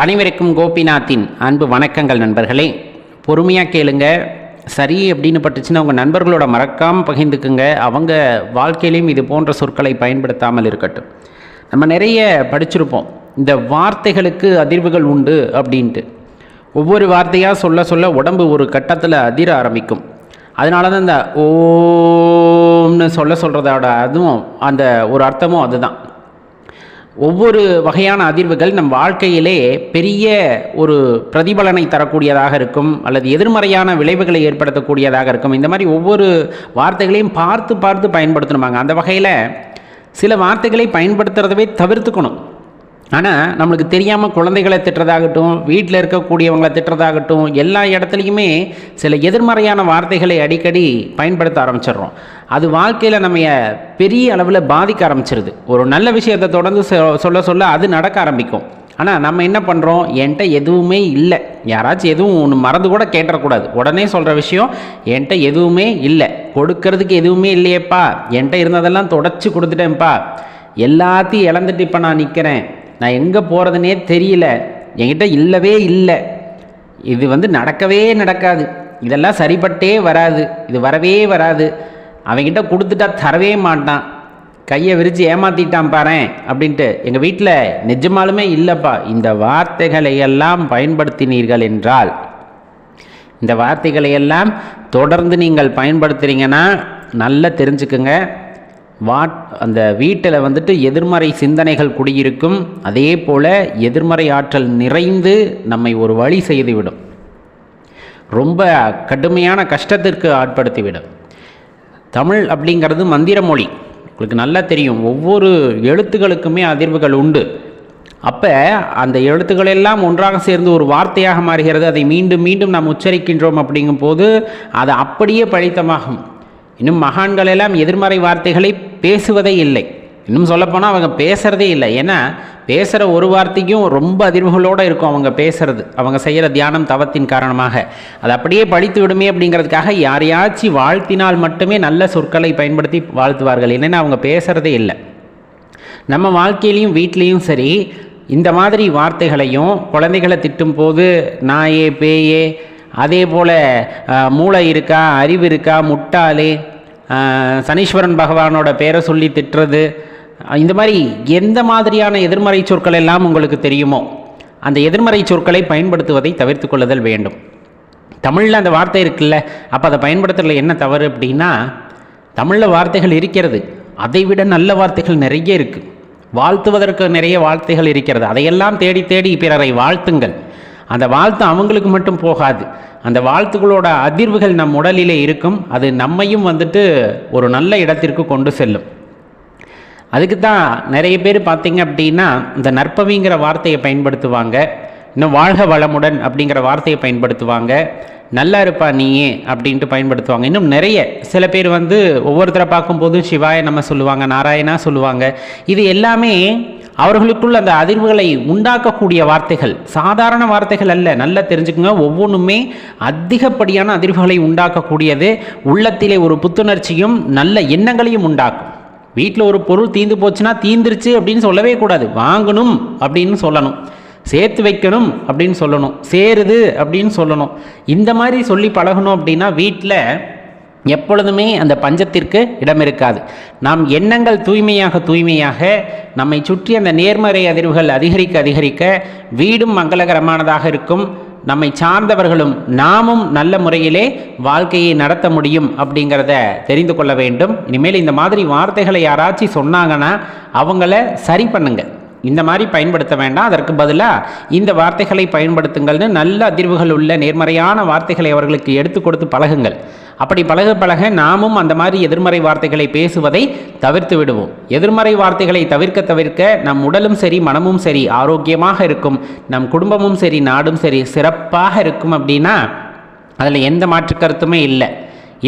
அனைவருக்கும் கோபிநாத்தின் அன்பு வணக்கங்கள் நண்பர்களே. பொறுமையாக கேளுங்க. சரி அப்படின்னு பட்டுச்சுன்னா உங்கள் நண்பர்களோட மறக்காமல் பகிர்ந்துக்குங்க. அவங்க வாழ்க்கையிலையும் இது போன்ற சொற்களை பயன்படுத்தாமல் இருக்கட்டும். நம்ம நிறைய படிச்சிருப்போம், இந்த வார்த்தைகளுக்கு அதிர்வுகள் உண்டு அப்படின்ட்டு. ஒவ்வொரு வார்த்தையாக சொல்ல சொல்ல உடம்பு ஒரு கட்டத்தில் அதிர ஆரம்பிக்கும். அதனால தான் இந்த ஓம்னு சொல்கிறதோட அதுவும் அந்த ஒரு அர்த்தமும் அதுதான். ஒவ்வொரு வகையான அதிர்வுகள் நம் வாழ்க்கையிலே பெரிய ஒரு பிரதிபலனை தரக்கூடியதாக இருக்கும், அல்லது எதிர்மறையான விளைவுகளை ஏற்படுத்தக்கூடியதாக இருக்கும். இந்த மாதிரி ஒவ்வொரு வார்த்தைகளையும் பார்த்து பார்த்து பயன்படுத்தணுமாங்க. அந்த வகையில் சில வார்த்தைகளை பயன்படுத்துறதவே தவிர்த்துக்கணும். ஆனால் நம்மளுக்கு தெரியாமல் குழந்தைகளை திட்டுறதாகட்டும், வீட்டில் இருக்கக்கூடியவங்களை திட்டுறதாகட்டும், எல்லா இடத்துலையுமே சில எதிர்மறையான வார்த்தைகளை அடிக்கடி பயன்படுத்த ஆரம்பிச்சிடுறோம். அது வாழ்க்கையில் நம்ம பெரிய அளவில் பாதிக்க ஆரம்பிச்சிருது. ஒரு நல்ல விஷயத்தை தொடர்ந்து சொல்ல சொல்ல அது நடக்க ஆரம்பிக்கும். ஆனால் நம்ம என்ன பண்ணுறோம், என்கிட்ட எதுவுமே இல்லை, யாராச்சும் எதுவும் ஒன்று மறந்து கூட கேட்டுறக்கூடாது. உடனே சொல்கிற விஷயம், என்கிட்ட எதுவுமே இல்லை, கொடுக்கறதுக்கு எதுவுமே இல்லையேப்பா, என்கிட்ட இருந்ததெல்லாம் தொடச்சி கொடுத்துட்டேன்ப்பா, எல்லாத்தையும் இழந்துட்டு இப்போ நான் நிற்கிறேன், நான் எங்கே போகிறதுனே தெரியல, என்கிட்ட இல்லவே இல்லை, இது நடக்கவே நடக்காது, இதெல்லாம் சரிப்பட்டே வராது, இது வரவே வராது, அவன்கிட்ட கொடுத்துட்டா தரவே மாட்டான், கையை விரித்து ஏமாற்றிட்டான் பாரேன் அப்படின்ட்டு எங்கள் வீட்டில் நிஜமாலுமே இல்லைப்பா. இந்த வார்த்தைகளையெல்லாம் பயன்படுத்தினீர்கள் என்றால், இந்த வார்த்தைகளையெல்லாம் தொடர்ந்து நீங்கள் பயன்படுத்துகிறீங்கன்னா நல்லா தெரிஞ்சுக்குங்க, அந்த வீட்டில் எதிர்மறை சிந்தனைகள் குடியிருக்கும். அதே போல் எதிர்மறை ஆற்றல் நிறைந்து நம்மை ஒரு வழி செய்துவிடும், ரொம்ப கடுமையான கஷ்டத்திற்கு ஆட்படுத்திவிடும். தமிழ் அப்படிங்கிறது மந்திர மொழி, உங்களுக்கு நல்லா தெரியும். ஒவ்வொரு எழுத்துக்களுக்குமே அதிர்வுகள் உண்டு. அப்போ அந்த எழுத்துக்களெல்லாம் ஒன்றாக சேர்ந்து ஒரு வார்த்தையாக மாறுகிறது. அதை மீண்டும் மீண்டும் நாம் உச்சரிக்கின்றோம். அப்படிங்கும் போது அது அப்படியே பழித்தமாகும். இன்னும் மகான்கள் எல்லாம் எதிர்மறை வார்த்தைகளை பேசுவதே இல்லை. இன்னும் சொல்லப்போனால் அவங்க பேசுகிறதே இல்லை. ஏன்னா பேசுகிற ஒரு வார்த்தைக்கும் ரொம்ப அதிர்வுகளோடு இருக்கும் அவங்க பேசுகிறது. அவங்க செய்கிற தியானம் தவத்தின் காரணமாக அது அப்படியே பழித்து விடுமே அப்படிங்கிறதுக்காக யாரையாச்சும் வாழ்த்தினால் மட்டுமே நல்ல சொற்களை பயன்படுத்தி வாழ்த்துவார்கள். என்னென்னா அவங்க பேசுகிறதே இல்லை. நம்ம வாழ்க்கையிலையும் வீட்லேயும் சரி, இந்த மாதிரி வார்த்தைகளையும் குழந்தைகளை திட்டும் போது நாயே பேயே, அதே போல் மூளை இருக்கா, அறிவு இருக்கா, முட்டாளே, சனீஸ்வரன் பகவானோட பேரை சொல்லி திட்டுறது, இந்த மாதிரி எந்த மாதிரியான எதிர்மறை சொற்கள் எல்லாம் உங்களுக்கு தெரியுமோ அந்த எதிர்மறை சொற்களை பயன்படுத்துவதை தவிர்த்து கொள்ளுதல் வேண்டும். தமிழில் அந்த வார்த்தை இருக்குல்ல, அப்போ அதை பயன்படுத்துறதுல என்ன தவறு அப்படின்னா, தமிழில் வார்த்தைகள் இருக்கிறது, அதை விட நல்ல வார்த்தைகள் நிறைய இருக்குது. வாழ்த்துவதற்கு நிறைய வார்த்தைகள் இருக்கிறது. அதையெல்லாம் தேடி தேடி பிறரை வாழ்த்துங்கள். அந்த வாழ்த்து அவங்களுக்கு மட்டும் போகாது, அந்த வாழ்த்துக்களோட அதிர்வுகள் நம் உடலிலே இருக்கும். அது நம்மையும் ஒரு நல்ல இடத்திற்கு கொண்டு செல்லும். அதுக்கு தான் நிறைய பேர் பார்த்தீங்க அப்படின்னா இந்த நற்பவிங்கிற வார்த்தையை பயன்படுத்துவாங்க, இன்னும் வாழ்க வளமுடன் அப்படிங்கிற வார்த்தையை பயன்படுத்துவாங்க, நல்லா இருப்பா நீயே அப்படின்ட்டு பயன்படுத்துவாங்க. இன்னும் நிறைய சில பேர் ஒவ்வொருத்தரை பார்க்கும்போதும் சிவாய நம்ம சொல்லுவாங்க, நாராயணா சொல்லுவாங்க. இது எல்லாமே அவர்களுக்குள் அந்த அதிர்வுகளை உண்டாக்கக்கூடிய வார்த்தைகள், சாதாரண வார்த்தைகள் அல்ல. நல்லா தெரிஞ்சுக்கோங்க, ஒவ்வொன்றுமே அதிகப்படியான அதிர்வுகளை உண்டாக்கக்கூடியது. உள்ளத்திலே ஒரு புத்துணர்ச்சியும் நல்ல எண்ணங்களையும் உண்டாக்கும். வீட்டில் ஒரு பொருள் தீந்து போச்சுன்னா தீந்துருச்சு அப்படின்னு சொல்லவே கூடாது, வாங்கணும் அப்படின்னு சொல்லணும், சேர்த்து வைக்கணும் அப்படின்னு சொல்லணும், சேருது அப்படின்னு சொல்லணும். இந்த மாதிரி சொல்லி பழகணும் அப்படின்னா வீட்டில் எப்பொழுதுமே அந்த பஞ்சத்திற்கு இடம் இருக்காது. நாம் எண்ணங்கள் தூய்மையாக தூய்மையாக நம்மை சுற்றி அந்த நேர்மறை அதிர்வுகள் அதிகரிக்க அதிகரிக்க வீடும் மங்களகரமானதாக இருக்கும். நம்மை சார்ந்தவர்களும் நாமும் நல்ல முறையிலே வாழ்க்கையை நடத்த முடியும் அப்படிங்கிறத தெரிந்து கொள்ள வேண்டும். இனிமேல் இந்த மாதிரி வார்த்தைகளை யாராச்சும் சொன்னாங்கன்னா அவங்கள சரி பண்ணுங்க. இந்த மாதிரி பயன்படுத்த வேண்டாம், அதற்கு பதிலாக இந்த வார்த்தைகளை பயன்படுத்துங்கள்னு நல்ல அதிர்வுகள் உள்ள நேர்மறையான வார்த்தைகளை அவர்களுக்கு எடுத்து கொடுத்து பழகுங்கள். அப்படி பழக பழக நாமும் அந்த மாதிரி எதிர்மறை வார்த்தைகளை பேசுவதை தவிர்த்து விடுவோம். எதிர்மறை வார்த்தைகளை தவிர்க்க தவிர்க்க நம் உடலும் சரி மனமும் சரி ஆரோக்கியமாக இருக்கும், நம் குடும்பமும் சரி நாடும் சரி சிறப்பாக இருக்கும். அப்படின்னா அதில் எந்த மாற்று கருத்துமே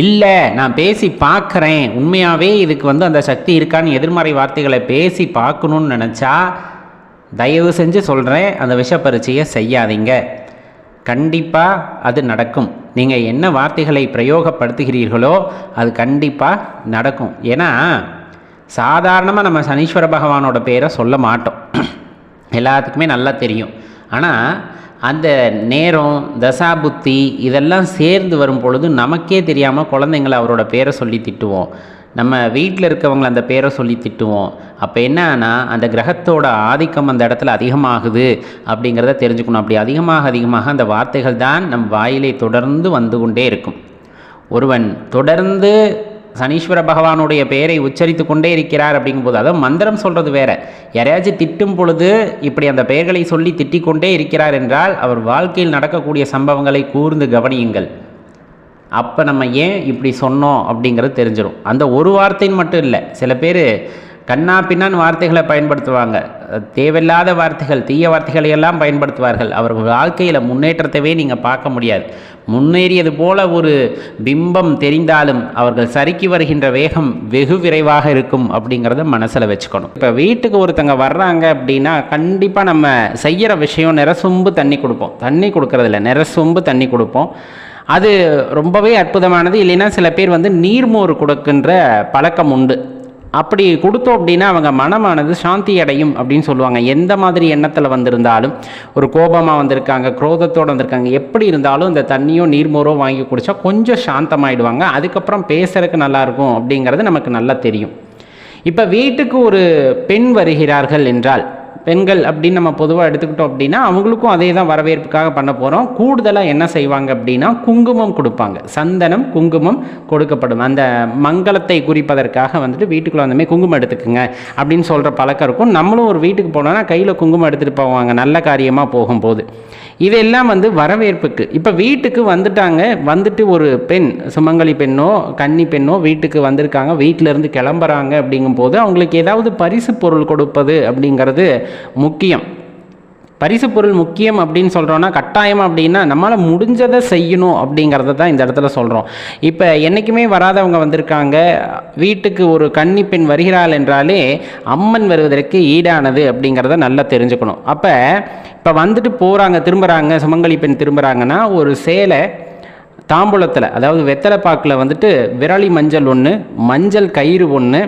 இல்லை, நான் பேசி பார்க்குறேன், உண்மையாகவே இதுக்கு அந்த சக்தி இருக்கான்னு எதிர்மறை வார்த்தைகளை பேசி பார்க்கணுன்னு நினச்சா தயவு செஞ்சு சொல்கிறேன், அந்த விஷ பரீட்சையை செய்யாதீங்க. கண்டிப்பாக அது நடக்கும். நீங்கள் என்ன வார்த்தைகளை பிரயோகப்படுத்துகிறீர்களோ அது கண்டிப்பாக நடக்கும். ஏன்னா சாதாரணமாக நம்ம சனீஸ்வர பகவானோட பேரை சொல்ல மாட்டோம், எல்லாத்துக்குமே நல்லா தெரியும். ஆனால் அந்த நேரம் தசாபுத்தி இதெல்லாம் சேர்ந்து வரும் பொழுது நமக்கே தெரியாமல் குழந்தைங்களை அவரோட பேரை சொல்லி திட்டுவோம். நம்ம வீட்டில் இருக்கவங்களை அந்த பேரை சொல்லி திட்டுவோம். அப்போ என்னன்னா அந்த கிரகத்தோட ஆதிக்கம் அந்த இடத்துல அதிகமாகுது அப்படிங்கிறத தெரிஞ்சுக்கணும். அப்படி அதிகமாக அந்த வார்த்தைகள் தான் நம் வாயிலே தொடர்ந்து வந்து கொண்டே இருக்கும். ஒருவன் தொடர்ந்து சனீஸ்வர பகவானுடைய பெயரை உச்சரித்து கொண்டே இருக்கிறார் அப்படிங்கும்போது, அதாவது மந்திரம் சொல்கிறது வேற, யாரையாச்சும் திட்டும் பொழுது இப்படி அந்த பெயர்களை சொல்லி திட்டிக் கொண்டே இருக்கிறார் என்றால் அவர் வாழ்க்கையில் நடக்கக்கூடிய சம்பவங்களை கூர்ந்து கவனியுங்கள். அப்போ நம்ம ஏன் இப்படி சொன்னோம் அப்படிங்கிறது தெரிஞ்சிடும். அந்த ஒரு வார்த்தைன்னு மட்டும் இல்லை, சில பேர் கண்ணா பின்னான்னு வார்த்தைகளை பயன்படுத்துவாங்க, தேவையில்லாத வார்த்தைகள், தீய வார்த்தைகளை எல்லாம் பயன்படுத்துவார்கள். அவர்கள் வாழ்க்கையில் முன்னேற்றத்தைவே நீங்கள் பார்க்க முடியாது. முன்னேறியது போல ஒரு பிம்பம் தெரிந்தாலும் அவர்கள் சறுக்கி வருகின்ற வேகம் வெகு விரைவாக இருக்கும் அப்படிங்கிறத மனசில் வச்சுக்கணும். இப்போ வீட்டுக்கு ஒருத்தங்க வர்றாங்க அப்படின்னா கண்டிப்பாக நம்ம செய்கிற விஷயம் நிறசொம்பு தண்ணி கொடுப்போம். தண்ணி கொடுக்கறதில்ல, நிறசொம்பு தண்ணி கொடுப்போம். அது ரொம்பவே அற்புதமானது. இல்லைன்னா சில பேர் நீர்மோர் கொடுக்கின்ற பழக்கம் உண்டு. அப்படி கொடுத்தோம் அப்படின்னா அவங்க மனமானது சாந்தி அடையும் அப்படின்னு சொல்லுவாங்க. எந்த மாதிரி எண்ணத்தில் வந்திருந்தாலும், ஒரு கோபமாக வந்திருக்காங்க, குரோதத்தோடு வந்திருக்காங்க, எப்படி இருந்தாலும் இந்த தண்ணியோ நீர்மோரோ வாங்கி குடித்தா கொஞ்சம் சாந்தமாயிடுவாங்க. அதுக்கப்புறம் பேசுறதுக்கு நல்லாயிருக்கும் அப்படிங்கிறது நமக்கு நல்லா தெரியும். இப்போ வீட்டுக்கு ஒரு பெண் வருகிறார்கள் என்றால், பெண்கள் அப்படின்னு நம்ம பொதுவாக எடுத்துக்கிட்டோம் அப்படின்னா அவங்களுக்கும் அதே தான் வரவேற்புக்காக பண்ண போகிறோம். கூடுதலாக என்ன செய்வாங்க அப்படின்னா குங்குமம் கொடுப்பாங்க. சந்தனம் குங்குமம் கொடுக்கப்படும். அந்த மங்களத்தை குறிப்பதற்காக வீட்டுக்குள்ளே வந்தமே குங்குமம் எடுத்துக்குங்க அப்படின்னு சொல்கிற பழக்கம் இருக்கும். நம்மளும் ஒரு வீட்டுக்கு போனோன்னா கையில் குங்குமம் எடுத்துகிட்டு போவாங்க நல்ல காரியமாக போகும்போது. இதெல்லாம் வரவேற்புக்கு. இப்போ வீட்டுக்கு வந்துட்டு ஒரு பெண், சுமங்கலி பெண்ணோ கன்னி பெண்ணோ வீட்டுக்கு வந்திருக்காங்க, வீட்டிலேருந்து கிளம்புறாங்க அப்படிங்கும்போது அவங்களுக்கு ஏதாவது பரிசு பொருள் கொடுப்பது அப்படிங்கிறது முக்கியம். பரிசு பொருள் முக்கியம் அப்படின்னு சொல்கிறோன்னா கட்டாயம் அப்படின்னா நம்மளால் முடிஞ்சதை செய்யணும் அப்படிங்கிறத தான் இந்த இடத்துல சொல்கிறோம். இப்போ என்றைக்குமே வராதவங்க வந்திருக்காங்க, வீட்டுக்கு ஒரு கன்னி பெண் வருகிறாள் என்றாலே அம்மன் வருவதற்கு ஈடானது அப்படிங்கிறத நல்லா தெரிஞ்சுக்கணும். அப்போ இப்போ போகிறாங்க, திரும்புகிறாங்க, சுமங்கலி பெண் திரும்புகிறாங்கன்னா ஒரு சேலை தாம்பூலத்தில், அதாவது வெத்தலை பாக்கில் விரலி மஞ்சள் ஒன்று, மஞ்சள் கயிறு ஒன்று,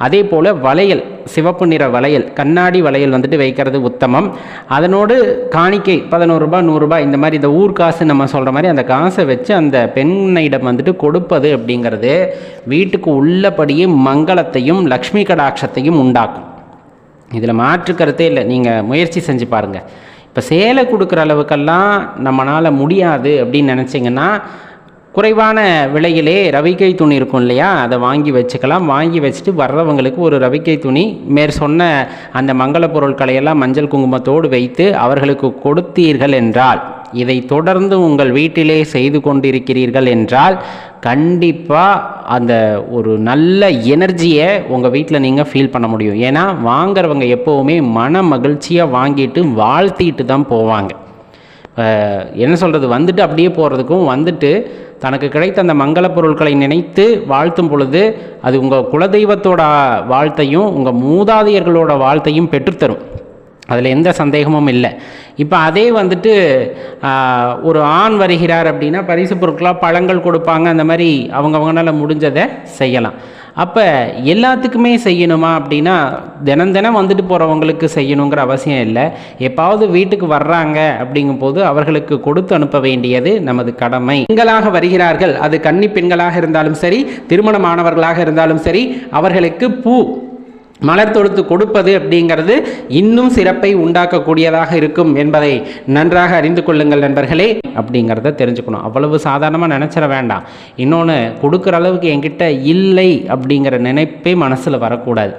அதே போல் வளையல், சிவப்பு நிற வளையல், கண்ணாடி வளையல் வைக்கிறது உத்தமம். அதனோடு காணிக்கை 11 ரூபாய் 100 ரூபாய் இந்த மாதிரி இந்த ஊர் காசு நம்ம சொல்கிற மாதிரி அந்த காசை வச்சு அந்த பெண்ணிடம் கொடுப்பது அப்படிங்கிறது வீட்டுக்கு உள்ளபடியே மங்களத்தையும் லக்ஷ்மி கடாட்சத்தையும் உண்டாக்கும். இதில் மாற்று கருத்தே இல்லை. நீங்கள் முயற்சி செஞ்சு பாருங்கள். இப்போ சேலை கொடுக்குற அளவுக்கெல்லாம் நம்மளால் முடியாது அப்படின்னு நினச்சிங்கன்னா குறைவான விலையிலே ரவிக்கை துணி இருக்கும் இல்லையா, அதை வாங்கி வச்சுக்கலாம். வாங்கி வச்சுட்டு வர்றவங்களுக்கு ஒரு ரவிக்கை துணி சொன்ன அந்த மங்கள பொருட்களையெல்லாம் மஞ்சள் குங்குமத்தோடு வைத்து அவர்களுக்கு கொடுத்தீர்கள் என்றால், இதை தொடர்ந்து உங்கள் வீட்டிலே செய்து கொண்டிருக்கிறீர்கள் என்றால் கண்டிப்பாக அந்த ஒரு நல்ல எனர்ஜியை உங்கள் வீட்டில் நீங்கள் ஃபீல் பண்ண முடியும். ஏன்னா வாங்கிறவங்க எப்போவுமே மன மகிழ்ச்சியாக வாங்கிட்டு வாழ்த்திட்டு தான் போவாங்க. என்ன சொல்கிறது, அப்படியே போகிறதுக்கும் தனக்கு கிடைத்த அந்த மங்கள பொருட்களை நினைத்து வாழ்த்தும் பொழுது அது உங்கள் குலதெய்வத்தோட வாழ்த்தையும் உங்கள் மூதாதையர்களோட வாழ்த்தையும் பெற்றுத்தரும். அதில் எந்த சந்தேகமும் இல்லை. இப்போ அதே ஒரு ஆண் வருகிறார் அப்படின்னா பரிசு பொருட்களாக பழங்கள் கொடுப்பாங்க. அந்த மாதிரி அவங்களால முடிஞ்சதை செய்யலாம். அப்போ எல்லாத்துக்குமே செய்யணுமா அப்படின்னா தினம் போகிறவங்களுக்கு செய்யணுங்கிற அவசியம் இல்லை. எப்பாவது வீட்டுக்கு வர்றாங்க அப்படிங்கும்போது அவர்களுக்கு கொடுத்து அனுப்ப வேண்டியது நமது கடமை. பெண்களாக வருகிறார்கள், அது கன்னி பெண்களாக இருந்தாலும் சரி, திருமணமானவர்களாக இருந்தாலும் சரி, அவர்களுக்கு பூ மலர் தொடுத்து கொடுப்பது அப்படிங்கிறது இன்னும் சிறப்பை உண்டாக்கக்கூடியதாக இருக்கும் என்பதை நன்றாக அறிந்து கொள்ளுங்கள் நண்பர்களே. அப்படிங்கிறத தெரிஞ்சுக்கணும். அவ்வளவு சாதாரணமாக நினச்சிட வேண்டாம். இன்னொன்று, கொடுக்குற அளவுக்கு என்கிட்ட இல்லை அப்படிங்கிற நினைப்பே மனசில் வரக்கூடாது.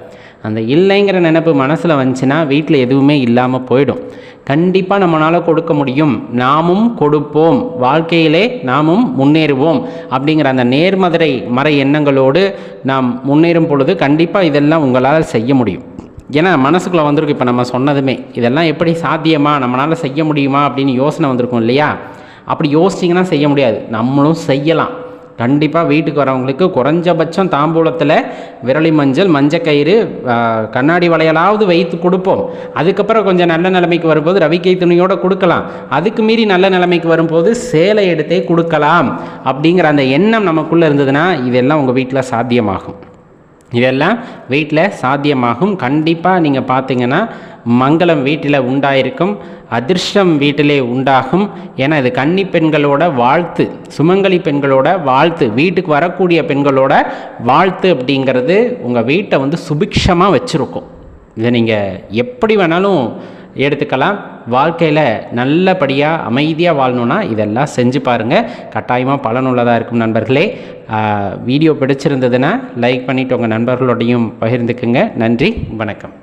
அந்த இல்லைங்கிற நினைப்பு மனசில் வந்துச்சுன்னா வீட்டில் எதுவுமே இல்லாமல் போயிடும். கண்டிப்பாக நம்மளால் கொடுக்க முடியும், நாமும் கொடுப்போம், வாழ்க்கையிலே நாமும் முன்னேறுவோம் அப்படிங்கிற அந்த மறை எண்ணங்களோடு நாம் முன்னேறும் பொழுது கண்டிப்பாக இதெல்லாம் உங்களால் செய்ய முடியும். ஏன்னா மனசுக்குள்ளே வந்திருக்கு, இப்போ நம்ம சொன்னதுமே இதெல்லாம் எப்படி சாத்தியமா, நம்மளால் செய்ய முடியுமா அப்படின்னு யோசனை வந்திருக்கும் இல்லையா. அப்படி யோசிச்சிங்கன்னா செய்ய முடியாது, நம்மளும் செய்யலாம். கண்டிப்பாக வீட்டுக்கு வரவங்களுக்கு குறைஞ்சபட்சம் தாம்பூலத்தில் விரலி மஞ்சள், மஞ்சக்கயிறு, கண்ணாடி வளையலாவது வைத்து கொடுப்போம். அதுக்கப்புறம் கொஞ்சம் நல்ல நிலைமைக்கு வரும்போது ரவிக்கை துணியோடு கொடுக்கலாம். அதுக்கு மீறி நல்ல நிலைமைக்கு வரும்போது சேலை எடுத்தே கொடுக்கலாம். அப்படிங்கிற அந்த எண்ணம் நமக்குள்ளே இருந்ததுன்னா இதெல்லாம் உங்கள் வீட்டில் சாத்தியமாகும். இதெல்லாம் வீட்டில் சாத்தியமாகும். கண்டிப்பாக நீங்கள் பார்த்தீங்கன்னா மங்களம் வீட்டில் உண்டாயிருக்கும், அதிர்ஷ்டம் வீட்டிலே உண்டாகும். ஏன்னா இது கன்னி பெண்களோட வாழ்த்து, சுமங்கலி பெண்களோட வாழ்த்து, வீட்டுக்கு வரக்கூடிய பெண்களோட வாழ்த்து அப்படிங்கிறது உங்கள் வீட்டை வந்து சுபிக்ஷமாக வச்சுருக்கும். இதை நீங்கள் எப்படி வேணாலும் எடுத்துக்கலாம். வாழ்க்கையில் நல்லபடியாக அமைதியாக வாழணுன்னா இதெல்லாம் செஞ்சு பாருங்கள், கட்டாயமாக பலனுள்ளதாக இருக்கும். நண்பர்களே, வீடியோ பிடிச்சிருந்ததுன்னா லைக் பண்ணிவிட்டு உங்கள் நண்பர்களோடையும் பகிர்ந்துக்குங்க. நன்றி, வணக்கம்.